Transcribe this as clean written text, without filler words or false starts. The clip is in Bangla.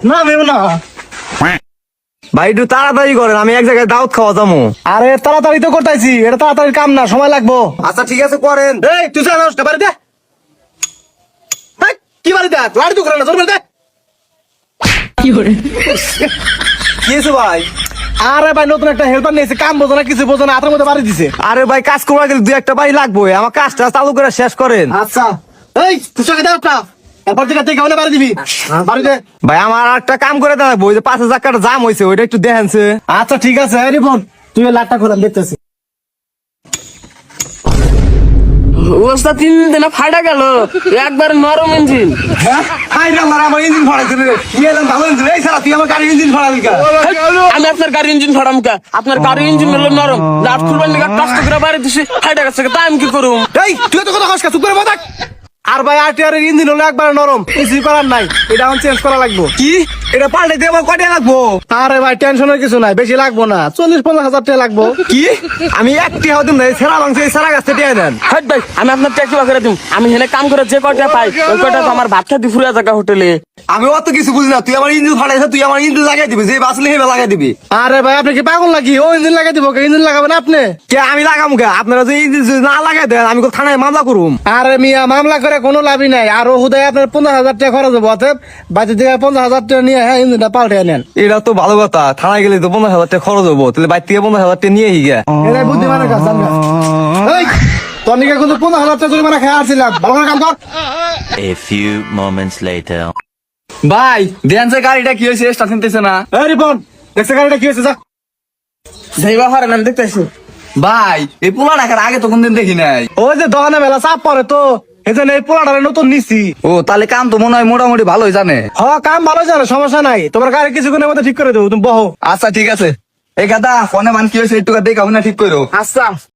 না ভেবো না। ভাই একটু তাড়াতাড়ি করেন, আমি এক জায়গায় দাওয়াত খাওয়া যাবো। আরে তাড়াতাড়ি তো করতেছি, এটা তাড়াতাড়ি কাম না, সময় লাগবো। আচ্ছা ঠিক আছে করেন। এই তুই জানাস না বাড়িতে? কি বাড়িতে লাড়ি তো করে না, জোর বাড়িতে। কি হয়েছে ভাই? আরে ভাই নতুন একটা হেল্পার নিয়েছে, কাম বোঝো না কিছু বোঝো না, হাতের মধ্যে বাড়ি দিছে। আরে ভাই কাজ করা গেলে দুই একটা বাড়ি লাগবে, আমার কাজটা চালু করে শেষ করেন। আচ্ছা এই তুই সঙ্গে দাও একটা, এরপর থেকে থেকে হলে বাড়ি দিবি বাড়িতে। ভাই আমার একটা কাম করে দেবো, ওই যে 5,000 টাকা জাম হয়েছে ওইটা একটু দেখেনছে। আচ্ছা ঠিক আছে, রিপন তুই লাটটা খোলাম দেখতেছি। ওস্তাদ 3 দিনে ফাটা গেল, একবার নরম ইঞ্জিন। হ্যাঁ হাই রে আমার ইঞ্জিন ফাড়াইছে রে, কি এলাম ভালো ইঞ্জিন। এই শালা তুই আমার গাড়ির ইঞ্জিন ফাড়ালি কা? আমি আপনার গাড়ির ইঞ্জিন ফাড়াম কা? আপনার গাড়ির ইঞ্জিন হলো নরম, লাট খুলবার নিয়ে কষ্ট করে বাড়ি দিছি, ফাটা গেছে, তাই আমি কি করুম? এই তুই তো কথা কস কা, চুপ করে বসে থাক। আর ভাই আরটিআর এর ইঞ্জিন হলো একবার নরম, কিছুই করার নাই, এটা এখন চেঞ্জ করা লাগবো। কি এটা পাল্টে দিয়ে আমার কয়টা লাগবো? আরে ভাই টেনশনের কিছু নাই, বেশি লাগবো না, 40-50 হাজার টাকা লাগবো। কি আমি একটি হদিন নাই সেরা মাংস এই সারা গাছটা দিয়ে দেন। হাট ভাই, আমি আপনার ট্যাক্সি করে দিম। আমি হেনে কাম করে যে কয়টা পাই ওই কয়টা তো আমার ভাত খাতি ফুরিয়া জায়গা হোটেলে। আমি অত কিছু বুঝি না, তুই আমার ইঞ্জিন ফাটাইছে, তুই আমার ইঞ্জিন লাগাই দিবি, যে বাঁচলে হেবে লাগাই দিবি। আরে ভাই আপনি কি পাগল নাকি? ও ইঞ্জিন লাগাই দিব, ইঞ্জিন লাগাবেন আপনি? কে আমি লাগাম কে? আপনারা যে ইঞ্জিন যদি না লাগাই দেন আমি তো থানায় মামলা করুম। আরে মিয়া মামলা করে কোনো লাভই নাই, আর ও হুদায় আপনার 50,000 টাকা খরচ হবো, অতএব বাড়িতে থেকে 50,000 টাকা নিয়ে হ্যাঁ ইঞ্জিনটা পাল্টে নেন। এটা তো ভালো কথা, থানায় গেলে তো 50,000 টাকা খরচ হবো, তাহলে বাইর থেকে 50,000 টাকা নিয়ে গিয়া। এটাই বুদ্ধিমানের কাজ। এই তোর নিকে কিন্তু 50,000 টাকা জরিমানা খেয়ে আসছিলাম, ভালো করে কাম কর। A few moments later. ভাই দেন যে গাড়িটা কি হয়েছে, স্টার্ট নিতেছে না। এই রিপন দেখছে গাড়িটা কি হয়েছে, যা যাইবা হারেন, আমি দেখতেছি। ভাই এই পোলা ঢাকার আগে তো কোনদিন দেখি নাই। ওই যে দোকানে মেলা চাপ পরে তো এজন্য এই পোলাটারে নতুন নিছি। ও তাহলে কাম তো মনে হয় মোটামুটি ভালোই জানে। হ কাম ভালো জানে, সমস্যা নাই, তোমার গাড়ি কিছুক্ষণের মধ্যে ঠিক করে দেবো, তুমি বহো। আচ্ছা ঠিক আছে। এই গাদা ফোনে মান কি হয়েছে একটু দেখা না ঠিক করো। আচ্ছা